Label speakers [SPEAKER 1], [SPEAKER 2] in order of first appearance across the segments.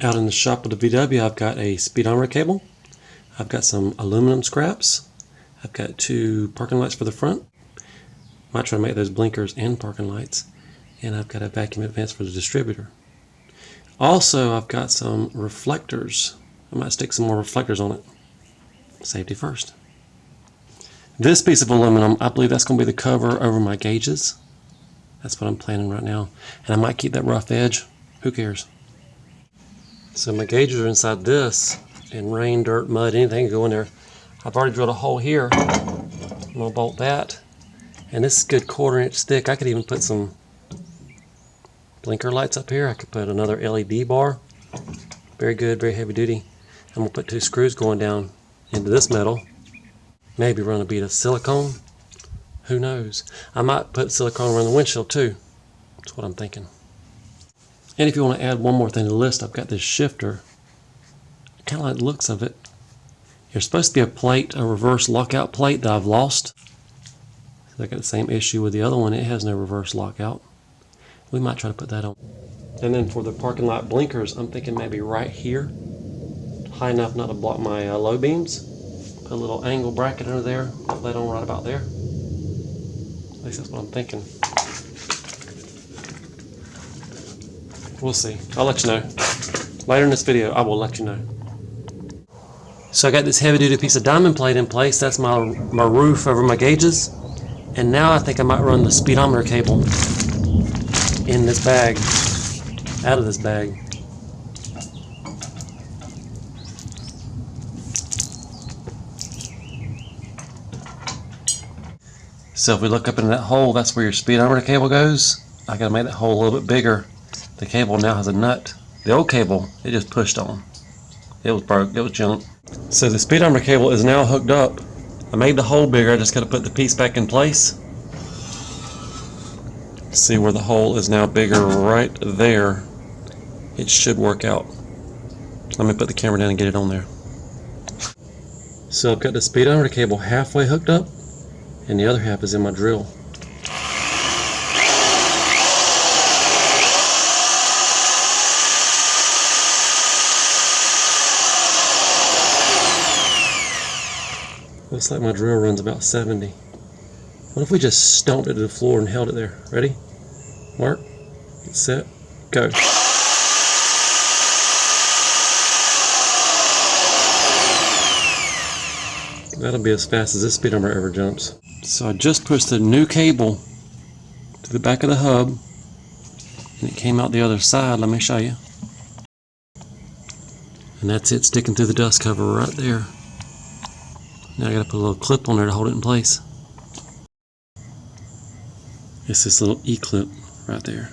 [SPEAKER 1] Out in the shop with the VW, I've got a speedometer cable. I've got some aluminum scraps. I've got 2 parking lights for the front. Might try to make those blinkers and parking lights. And I've got a vacuum advance for the distributor. Also, I've got some reflectors. I might stick some more reflectors on it. Safety first. This piece of aluminum, I believe that's going to be the cover over my gauges. That's what I'm planning right now. And I might keep that rough edge. Who cares? So my gauges are inside this, and rain, dirt, mud, anything can go in there. I've already drilled a hole here. I'm going to bolt that. And this is a good 1/4 inch thick. I could even put some blinker lights up here. I could put another LED bar. Very good, very heavy duty. I'm going to put 2 screws going down into this metal. Maybe run a bead of silicone. Who knows? I might put silicone around the windshield too. That's what I'm thinking. And if you want to add one more thing to the list, I've got this shifter. I kind of like the looks of it. There's supposed to be a plate, a reverse lockout plate that I've lost. I got the same issue with the other one. It has no reverse lockout. We might try to put that on. And then for the parking lot blinkers, I'm thinking maybe right here. High enough not to block my low beams. Put a little angle bracket under there. Put that on right about there. At least that's what I'm thinking. We'll see. I'll let you know. Later in this video, I will let you know. So I got this heavy duty piece of diamond plate in place. That's my roof over my gauges. And now I think I might run the speedometer cable in this bag, out of this bag. So if we look up in that hole, that's where your speedometer cable goes. I gotta make that hole a little bit bigger. The cable now has a nut. The old cable, it just pushed on. It was broke, it was junk. So the speedometer cable is now hooked up. I made the hole bigger, I just gotta put the piece back in place. See where the hole is now bigger right there. It should work out. Let me put the camera down and get it on there. So I've got the speedometer cable halfway hooked up, and the other half is in my drill. Looks like my drill runs about 70. What if we just stomped it to the floor and held it there? Ready? Mark, get set, go. That'll be as fast as this speedometer ever jumps. So I just pushed the new cable to the back of the hub, and it came out the other side. Let me show you. And that's it sticking through the dust cover right there. Now I gotta put a little clip on there to hold it in place. It's this little E-clip right there.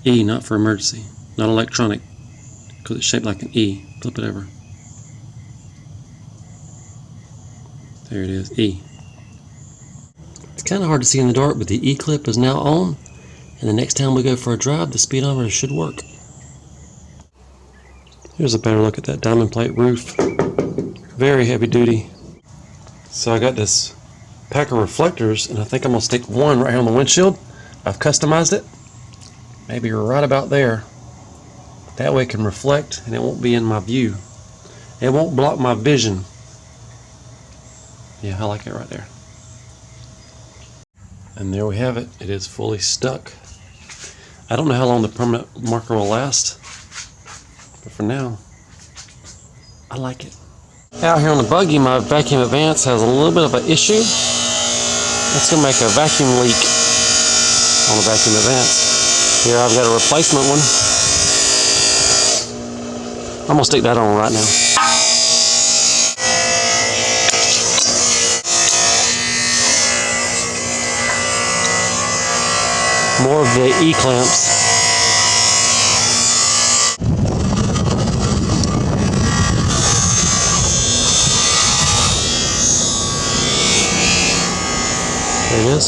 [SPEAKER 1] E, not for emergency, not electronic, because it's shaped like an E. Flip it over. There it is, E. It's kind of hard to see in the dark, but the E-clip is now on, and the next time we go for a drive, the speedometer should work. Here's a better look at that diamond plate roof. Very heavy duty. So I got this pack of reflectors, and I think I'm going to stick one right here on the windshield. I've customized it. Maybe right about there. That way it can reflect and it won't be in my view. It won't block my vision. Yeah, I like it right there. And there we have it. It is fully stuck. I don't know how long the permanent marker will last, but for now, I like it. Out here on the buggy, my vacuum advance has a little bit of an issue. It's going to make a vacuum leak on the vacuum advance. Here I've got a replacement one. I'm going to stick that on right now. More of the E-clamps. There it is.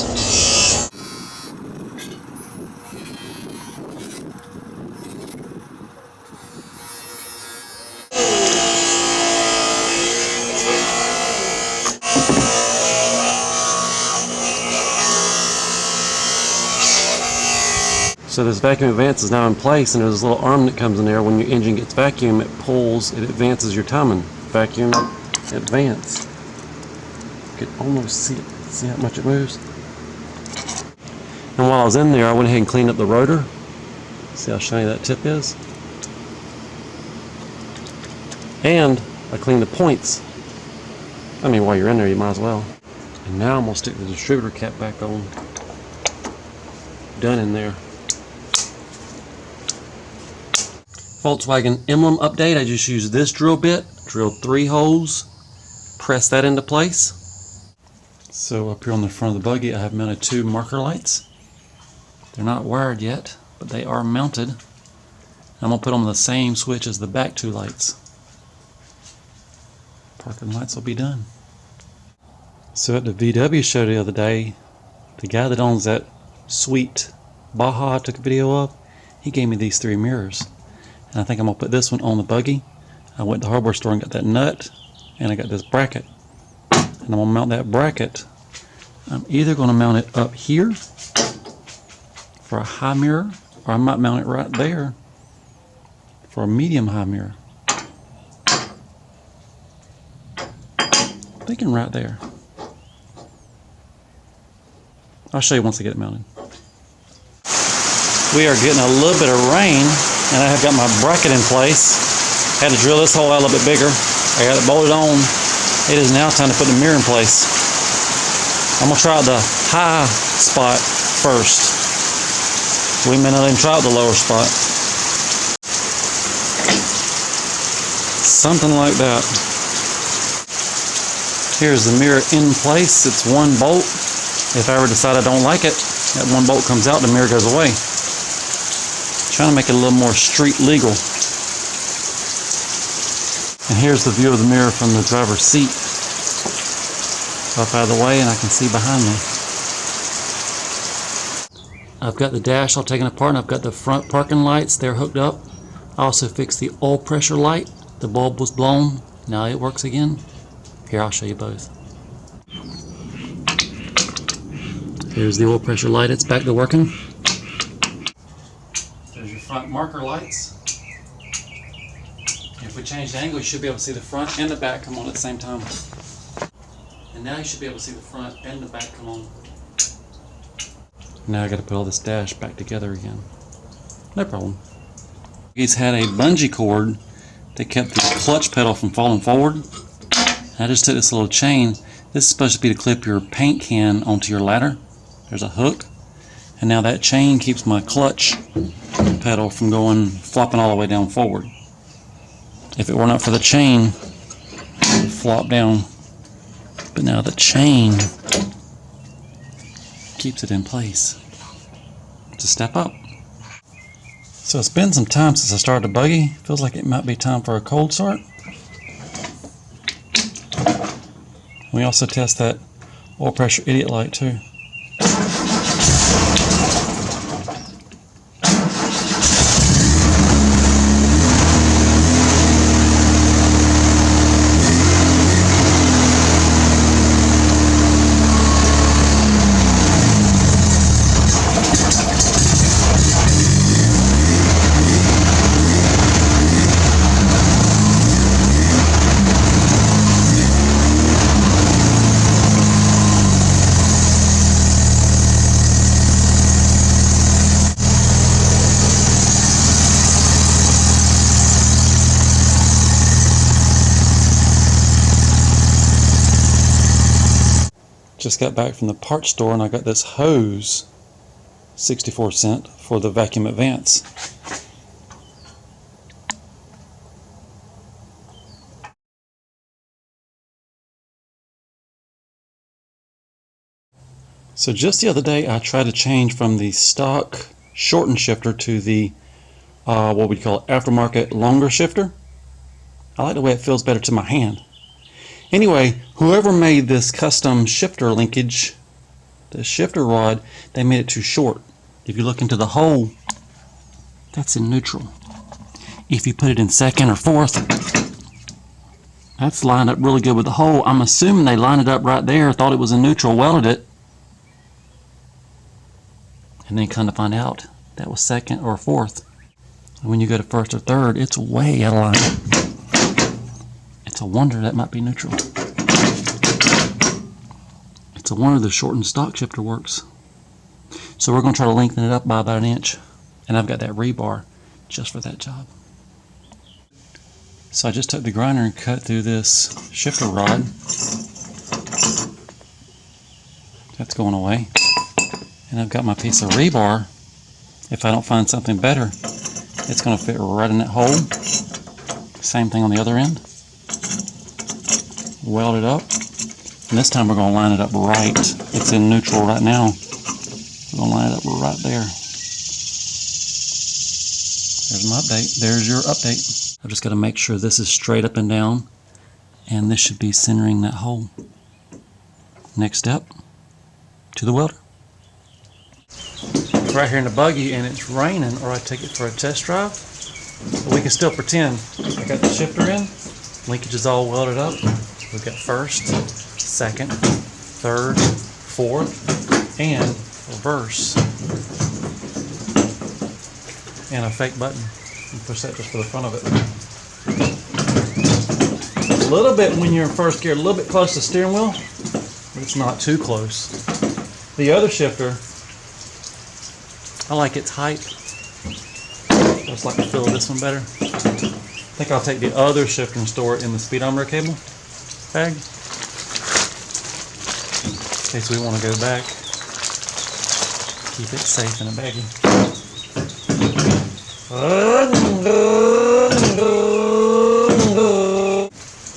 [SPEAKER 1] So this vacuum advance is now in place, and there's this little arm that comes in there. When your engine gets vacuum, it pulls, it advances your timing. Vacuum advance. You can almost see it. See how much it moves? And while I was in there, I went ahead and cleaned up the rotor. See how shiny that tip is? And I cleaned the points. I mean, while you're in there, you might as well. And now I'm going to stick the distributor cap back on. Done in there. Volkswagen emblem update. I just used this drill bit, drilled 3 holes, pressed that into place. So up here on the front of the buggy, I have mounted 2 marker lights. They're not wired yet, but they are mounted. I'm going to put them on the same switch as the back 2 lights. Parking lights will be done. So at the VW show the other day, the guy that owns that sweet Baja I took a video of, he gave me these 3 mirrors. And I think I'm going to put this one on the buggy. I went to the hardware store and got that nut, and I got this bracket. And I'm going to mount that bracket. I'm either going to mount it up here for a high mirror, or I might mount it right there for a medium high mirror. Thinking right there. I'll show you once I get it mounted. We are getting a little bit of rain, and I have got my bracket in place. Had to drill this hole out a little bit bigger. I got it bolted on. It is now time to put the mirror in place. I'm going to try the high spot first. We may not even try the lower spot. Something like that. Here's the mirror in place. It's 1 bolt. If I ever decide I don't like it, that 1 bolt comes out, the mirror goes away. Trying to make it a little more street legal. And here's the view of the mirror from the driver's seat. Up out of the way and I can see behind me. I've got the dash all taken apart, and I've got the front parking lights. They're hooked up. I also fixed the oil pressure light. The bulb was blown. Now it works again. Here, I'll show you both. Here's the oil pressure light. It's back to working. There's your front marker lights. If we change the angle, you should be able to see the front and the back come on at the same time. And now you should be able to see the front and the back come on. Now I got to put all this dash back together again. No problem. He's had a bungee cord that kept the clutch pedal from falling forward. I just took this little chain. This is supposed to be to clip your paint can onto your ladder. There's a hook. And now that chain keeps my clutch pedal from flopping all the way down forward. If it were not for the chain, it would flop down. But now the chain keeps it in place. It's a step up. So it's been some time since I started the buggy. Feels like it might be time for a cold start. We also test that oil pressure idiot light too. Just got back from the parts store and I got this hose, 64 cents, for the vacuum advance. So just the other day I tried to change from the stock shortened shifter to the what we call aftermarket longer shifter. I like the way it feels better to my hand. Anyway, whoever made this custom shifter linkage, the shifter rod, they made it too short. If you look into the hole, that's in neutral. If you put it in second or fourth, that's lined up really good with the hole. I'm assuming they lined it up right there, thought it was in neutral, welded it, and then come to find out that was second or fourth. And when you go to first or third, it's way out of line. It's a wonder that might be neutral. It's a wonder the shortened stock shifter works. So we're going to try to lengthen it up by about 1 inch. And I've got that rebar just for that job. So I just took the grinder and cut through this shifter rod. That's going away. And I've got my piece of rebar. If I don't find something better, it's going to fit right in that hole. Same thing on the other end. Weld it up. And this time we're going to line it up right. It's in neutral right now. We're going to line it up right there. There's my update. There's your update. I've just got to make sure this is straight up and down, and this should be centering that hole. Next step, to the welder. Right here in the buggy, and it's raining, or I take it for a test drive. But we can still pretend. I got the shifter in, linkage is all welded up. We've got first, second, third, fourth, and reverse. And a fake button. And push that just for the front of it. A little bit when you're in first gear, a little bit close to the steering wheel, but it's not too close. The other shifter, I like its height. I just like the feel of this one better. I think I'll take the other shifter and store it in the speedometer cable bag. In case we want to go back. Keep it safe in a baggie.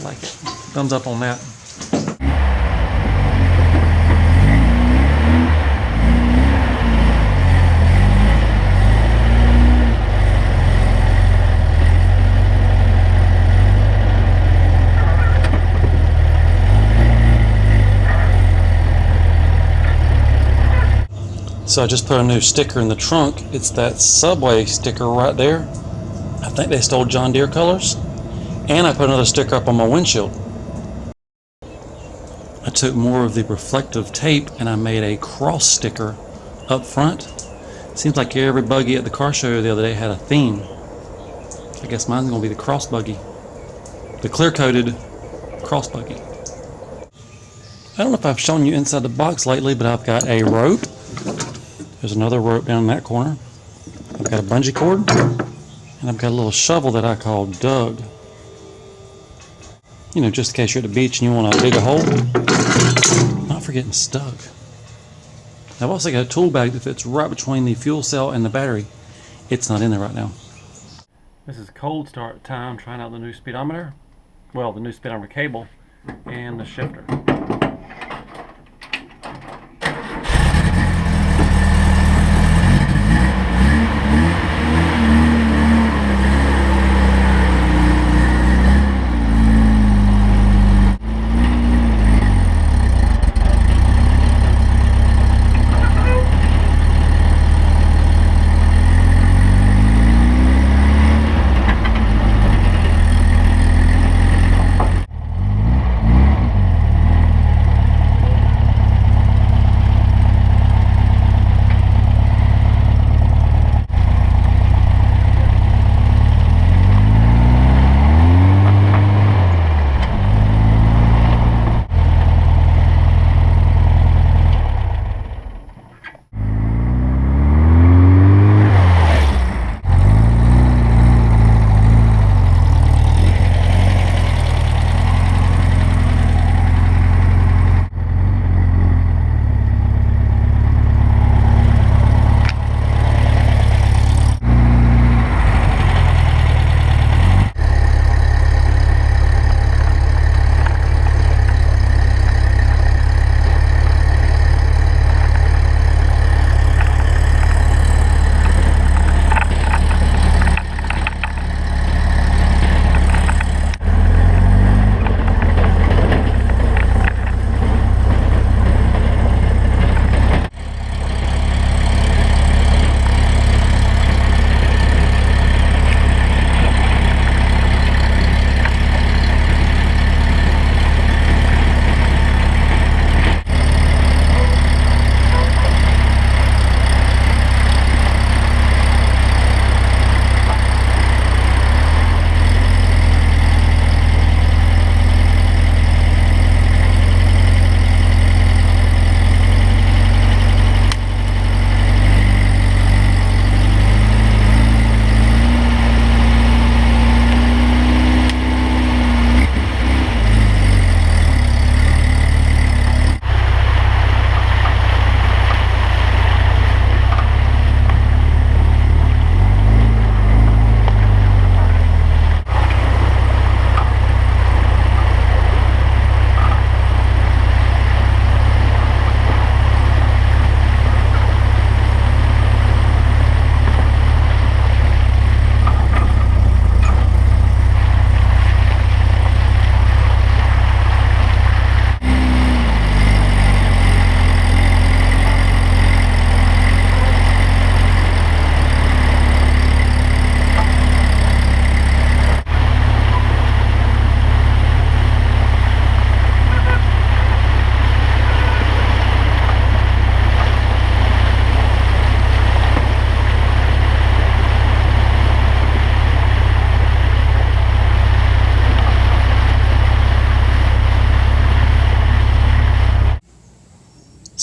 [SPEAKER 1] Like it. Thumbs up on that. So I just put a new sticker in the trunk. It's that Subway sticker right there. I think they stole John Deere colors. And I put another sticker up on my windshield. I took more of the reflective tape and I made a cross sticker up front. Seems like every buggy at the car show the other day had a theme. I guess mine's gonna be the cross buggy. The clear coated cross buggy. I don't know if I've shown you inside the box lately, but I've got a rope. There's another rope down in that corner. I've got a bungee cord, and I've got a little shovel that I call Doug. You know, just in case you're at the beach and you want to dig a hole. Not for getting stuck. I've also got a tool bag that fits right between the fuel cell and the battery. It's not in there right now. This is cold start time trying out the new speedometer. Well, the new speedometer cable and the shifter.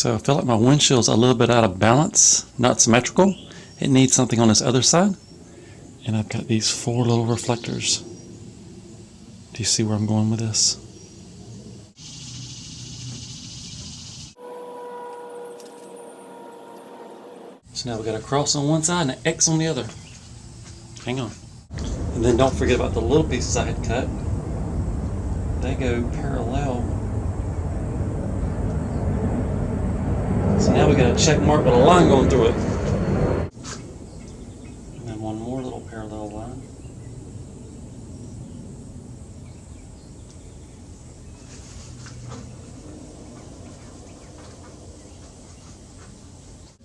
[SPEAKER 1] So I feel like my windshield's a little bit out of balance, not symmetrical. It needs something on this other side. And I've got these 4 little reflectors. Do you see where I'm going with this? So now we've got a cross on one side and an X on the other. Hang on. And then don't forget about the little pieces I had cut. They go parallel. So now we got a check mark with a line going through it. And then one more little parallel line.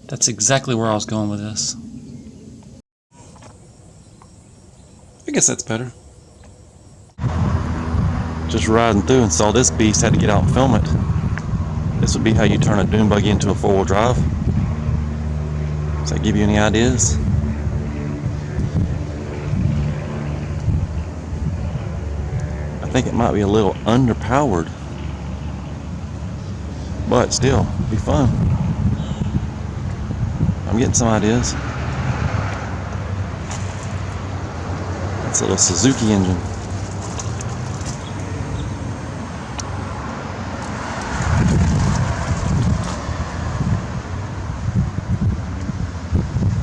[SPEAKER 1] That's exactly where I was going with this. I guess that's better. Just riding through and saw this beast, had to get out and film it. This would be how you turn a dune buggy into a 4-wheel drive. Does that give you any ideas? I think it might be a little underpowered, but still, be fun. I'm getting some ideas. That's a little Suzuki engine.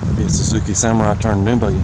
[SPEAKER 1] Maybe a Suzuki Samurai turned dune buggy.